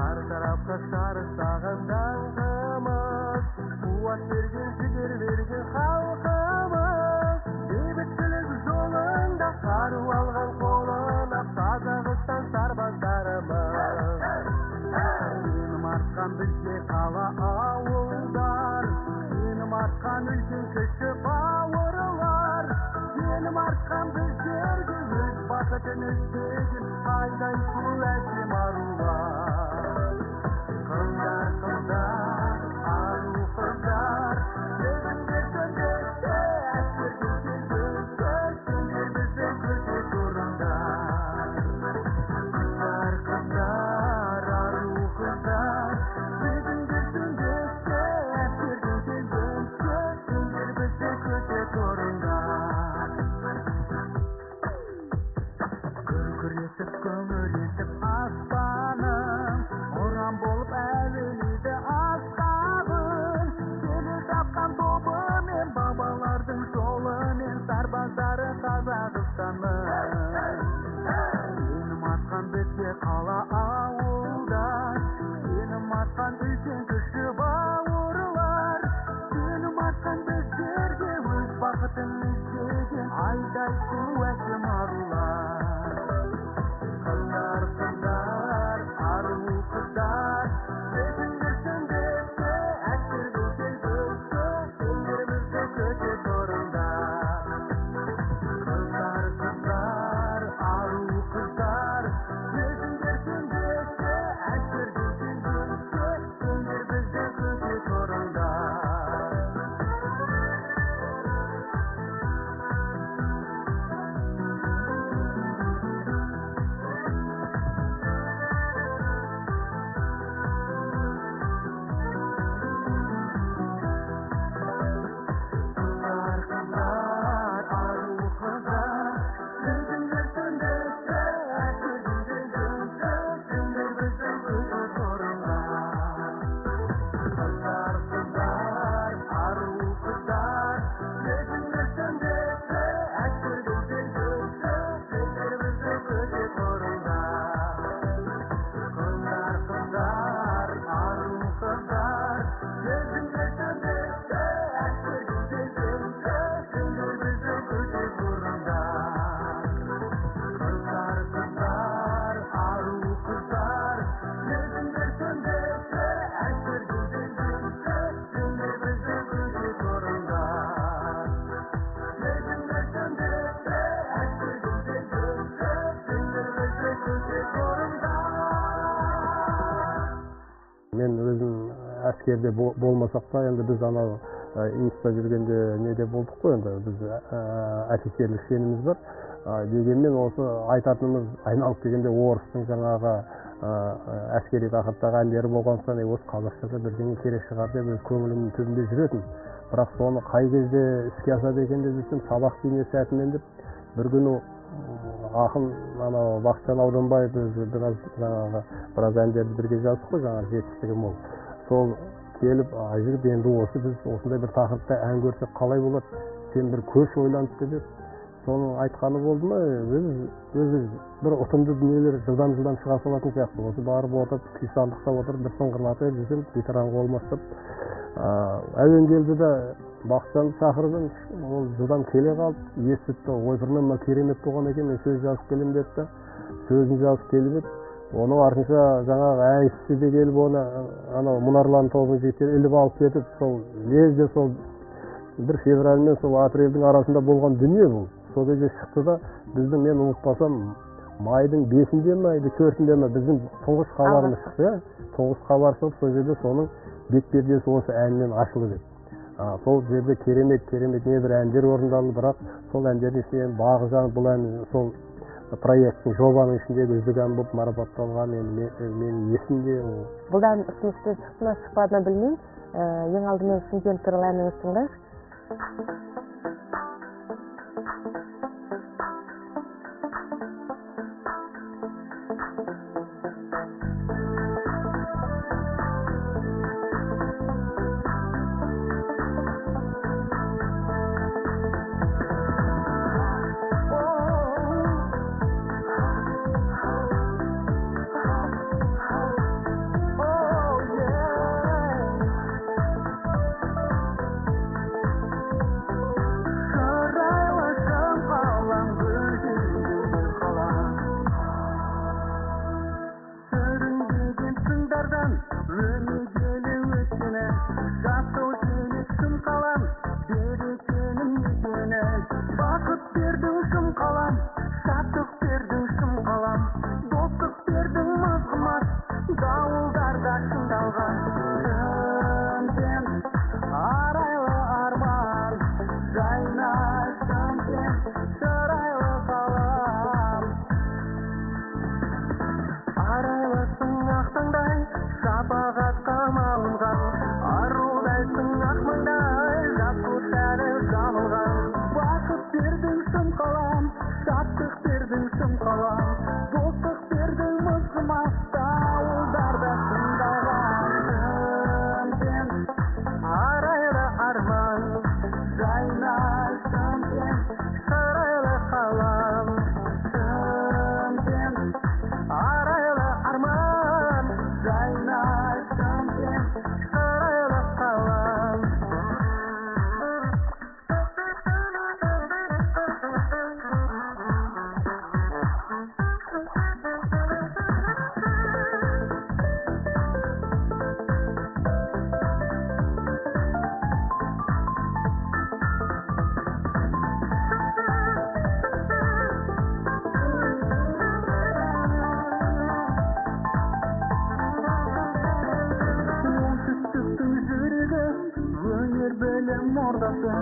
Her tarafta sarı sağından kımız, kuvvet vergin, gücür vergin halkımız. Beybitçilik yolunda karı algan koluna Kazakistan sarbazlarımız. Benim artkan bizge kala avullar, benim artkan ülken kişi bağırlar. Benim artkan bizlerge öz bakıtın üstегin ayday kuvvetim arılar. Kızlar kızlar, arı kızlar, gözümde sözde esirgin sözde, şimdi bizim kötü durumlar. Kızlar kızlar, arı kızlar, gözümde sözde esirgin sözde, şimdi bizim kötü durumlar. Gürgür yetip kömür yetip aslanım, oran bolup evveliydi aslanım. Seni tapkan topu men babalardın solu men sarbazları Kazakistan'ın. Benim atkan bizge kala avulda, benim atkan ülken kişi bağırlar. Benim atkan bizlerge öz bakıtın istegen ayday kuvvetim arılar. Kızlar kızlar, arı kızlar, gözümde sendekte esirgin sözde, ellerimizde kötü durumda. Kızlar kızlar, arı kızlar, gözümde sendekte esirgin sözde, ellerimizde kötü durumda. Kızlar kızlar, arı kızlar, gözümde sendekte esirgin sözde, ellerimizde kötü durumda. Kızlar kızlar, arı kızlar, gözümde sendekte esirgin sözde, ellerimizde kötü durumda. Kızlar kızlar, arı kızlar, gözümde sendekte esirgin sözde, ellerimizde kötü durumda. Kızlar kızlar, arı kızlar, gözümde sendekte esirgin sözde, ellerimizde kötü durumda. Gözümde sendekte esirgin sözde, ellerimizde kötü durumda. Men özüm askerde bolmasak da endi biz ana инстта жүргенде неде болдук қой енді біз офицерлік шеніміз бар. Дегенмен осы айтатынымыз айналып келгенде орыстың жаңағы әскери тақырыптағы әндері болғандықтан осы қазақшада бірдеңе керек шығар деп өз көңілімнің түбінде жүретін. Бірақ соны қай кезде іске асады екен деп жүрсем, сабақ киіне сәтімен деп бір күні ақын анау Бақытжан Ауданбаев өзі біраз әндерді бірге жаздық қой, жаңағы жетістігі мол. Сол келіп жігіт енді осы біз осындай бір тақырыпта ән көрсек қалай болады, сен бір көш ойланып деп еді. Соның айтқаны болды ма, өзі бір ұтымды дүниелер жылдам шыға салатын сияқты. Осы барып отырып, күй сандықтап отырып, бір сыңғырлатып жүрсем, ветеран қолыма ұстап, әуен келді да Бақытжанды шақырдым, ол жылдам келе қалып, естіпті, ойпырман ма керемет болған екен, мен сөз жазып келем деді да, сөзін жазып келіп еді. Оның артынша жаңағы әйісі де келіп оны анау мұнарлан тобының жігіттері іліп алып кетіп, сол лезде сол бір февраль мен сол апрельдің арасында болған дүние бұл. Сол кезде шықты да, біздің, мен ұмытпасам, майдың 5-інде ме, 4-інде ме біздің тұңғыш хабарымыз шықты, тұңғыш хабар шығып, сол жерде соның бет-пердесі осы әннен ашылып еді. Сол жерде керемет небір әндер орындалды, бірақ сол әндердің ішінен бағы жанып бұл ән сол проекттің жобаның ішіндегі үздік ән болып марапатталған менің есімде. Бұлдан ұсынысты шықты ма шықпады ма білмеймін. Ең алдымен Шымкент туралы әніңізді тыңдайық. қалам, өнегелі өткені, жасыл желек шым қалам, берекенің мекені. Бақыт бердің шым қалам, шаттық бердің шым қалам, достық бердің мызғымас, дауылдарда шыңдалған. Шымкент, арайлы арман, жайнаш Шымкент, шырайлы қалам. Арайлысың ақ таңдай, шапағатқа малынған, арудайсың ақ маңдай, жасыл сәні жамылған. Бақыт бердің шым қалам, шаттық бердің шым қалам, достық бердің мызғымас, дауылдарда шыңдалған. Шымкент, арайлы арман, жайнаш Шымкент, шырайлы қалам. Шымкент, арайлы арман, жайнаш Шымкент, шырайлы қалам. Оңтүстіктің жүрегі, өнер білім ордасы,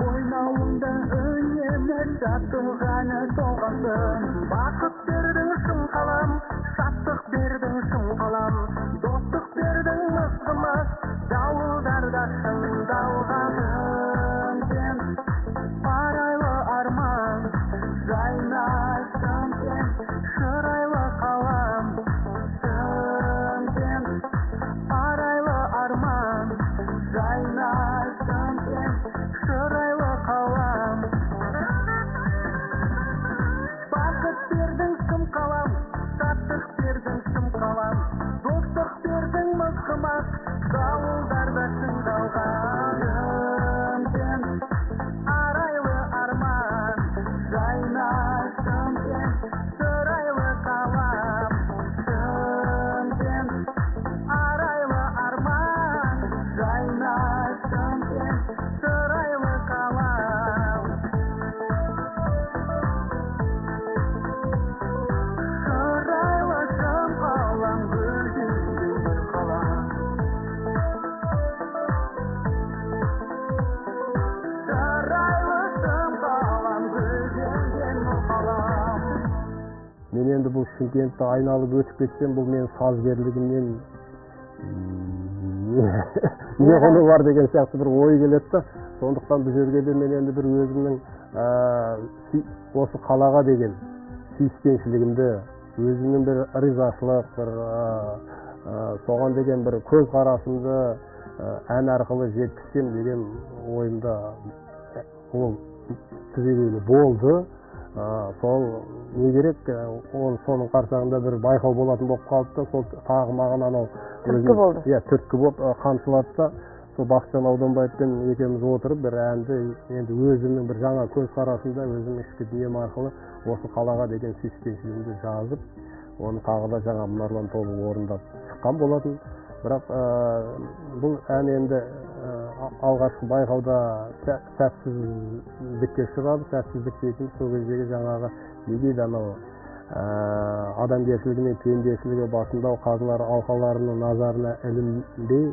ойнауында үнемі жаттығаны толғасын. Бақыт бердің шым қалам, шаттық бердің шым қалам, достық бердің мызғымас, дауылдарда шыңдалған. Шымкент, арайлы арман, жайнаш Шымкент, шырайлы қалам. Шымкент, арайлы арман, жайнаш Шымкент, шырайлы қалам. Бақыт бердің шым қалам, шаттық бердің шым қалам, достық бердің мызғымас, дауылдарда шыңдалған. Шымкент, арайлы арман, жайнаш Шымкент, шырайлы қалам. Шымкент, арайлы арман, жайнаш Шымкент, шырайлы қалам. Шырайлы шым қалам, гүлденген қалам. Шырайлы шым қалам, гүлденген қалам. Мен енді бұл Шымкентті айналып өтіп кетсем, бұл менің сазгерлігімнен не құны бар деген сияқты бір ой келеді да. Сондықтан бұл жерге де мен енді бір өзімнің осы қалаға деген сүйіспеншілігімді, өзімнің бір ризашылық, бір соған деген бір көзқарасымды ән арқылы жеткізсем деген ойымда ол түбегейлі болды. Сол не керек, ол соның қарсаңында бір байқау болатын болып қалды да, сол тағы маған анау түрткі болды. Иә, түрткі болып қамшылады да, сол Бақытжан Ауданбаевпен екеуміз отырып бір әнді енді өзімнің бір жаңа көзқарасымда, өзімнің ішкі дүнием арқылы осы қалаға деген сүйіспеншілігімді жазып, оны тағы да жаңа Мұнарлан тобы орындап шыққан болатын. Бірақ бұл ән енді алғашқы байқауда сәтсіздікке ұшырады. Сәтсіздік дейтін сол кездегі жаңағы не дейді, анау адамгершілігі мен пендешілігі басындау қазылар алқаларының назарына ілінбей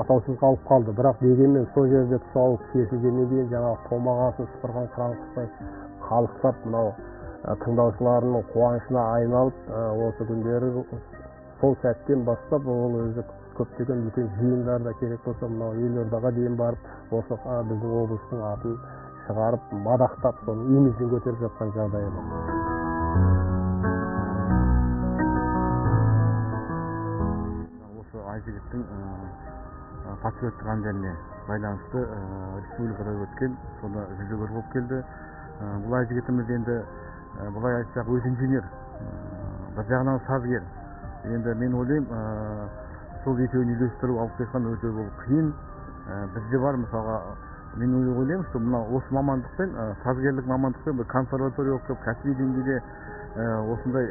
атаусыз қалып қалды. Бірақ дегенмен сол жерде тұсауы кесілгеннен кейін жаңағы томағасын сыпырған қыран құстай қалықтап мынау тыңдаушыларының қуанышына айналып, осы күндері сол сәттен бастап ол өзі көптеген үлкен жиындарда керек болса мынау елордаға дейін барып, осы біздің облыстың атын шығарып, мадақтап, соның имиджін көтеріп жатқан жағдайы бар. Осы Айжігіттің патриоттық әндеріне байланысты республикада өткен, соны жүлдегер болып келді. Бұл Айжігітіміз енді бұлай айтсақ өз инженер, бір жағынан сазгер. Енді мен ойлаймын, сол екеуін үйлестіріп алып қойған өте бұл қиын. Бізде бар, мысалға мен ойлаймын, что мына осы мамандықпен, сазгерлік мамандықпен бір консерватория оқып, кәсіби деңгейде осындай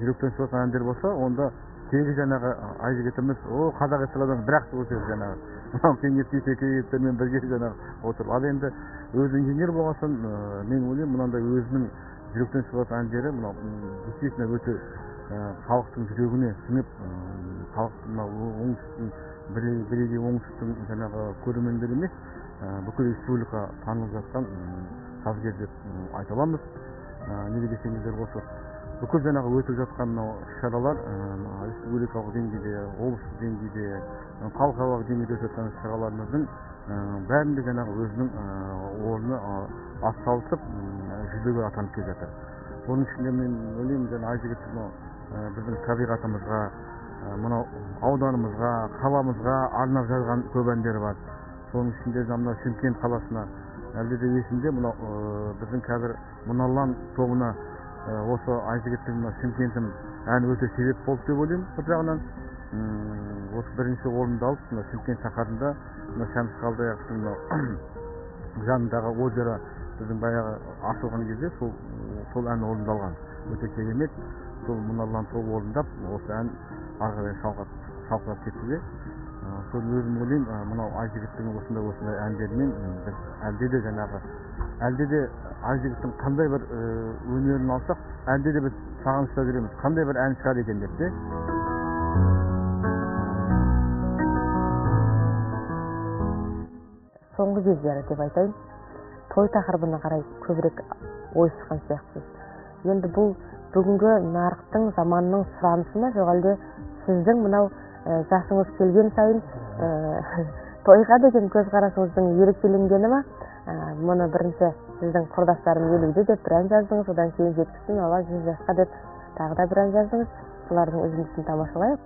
жүректен шығып жатқан әндер болса, онда тегі жаңағы Айжігітіміз, о қазақ эстрададан бір-ақ өтеді жаңағы. Мынау кеңестік шекертермен бірге жаңағы отырып. Ал енді өзі инженер болғасын, мен ойлаймын, мынандай өзінің жүректен шығып жатқан әндері мынау действительно өте халықтың жүрегіне сіңіп, халықтың оңтүстіктің бірегей оңтүстіктің жаңағы көрермендері емес, бүкіл республика танылып жатқан сазгер деп айта аламыз. Неге десеңіздер, осы бүкіл жаңағы өтіп жатқан мынау шаралар республикалық деңгейде, облыстық деңгейде, халықаралық деңгейде өтіп жатқан шараларымыздың бәрінде жаңағы өзінің орны атсалысып жүзеге атанып келе жатыр. Оның ішінде мен ойлаймын, жаңа Айжігіт біздің табиғатымызға, мынау ауданымызға, қаламызға арнап жазған көп әндері бар. Соның ішінде мына Шымкент қаласына, әлде де есімде, мынау біздің қазір Мұнарлан тобына осы Айжігіттің Шымкентім әні өте себеп болды деп ойлаймын. Бір жағынан осы бірінші орынды алып, Шымкент шаһарында Шәмші Қалдаяқовтың жанындағы озера біздің баяғы ашылған кезде сол ән орындалған. Өте керемет. Сол Мұнарлан тобы орындап, осы ән ары қарай шалқырап кетті де. Сол өзім ойлаймын, мынау Айжігіттің осындай әндерімен біз әлде де Айжігіттің қандай бір өнерін алсақ, әлде де біз сағынышта жүреміз, қандай бір ән шығар екен деп те. Соңғы кездері деп айтайын, той тақырыбына қарай көбірек ойысқан сияқтысыз. Енді бұл бүгінгі нарықтың, заманның сұранысы ма, жоқ әлде сіздің мынау жасыңыз келген сайын тойға деген көзқарасыңыздың ерекшеленгені ма? Мұны бірінші сіздің құрдастарым 50-де деп бір ән жаздыңыз, одан кейін 70-сін ала 100 жасқа деп тағы да бір ән жаздыңыз. Солардың үзіндісін тамашалайық.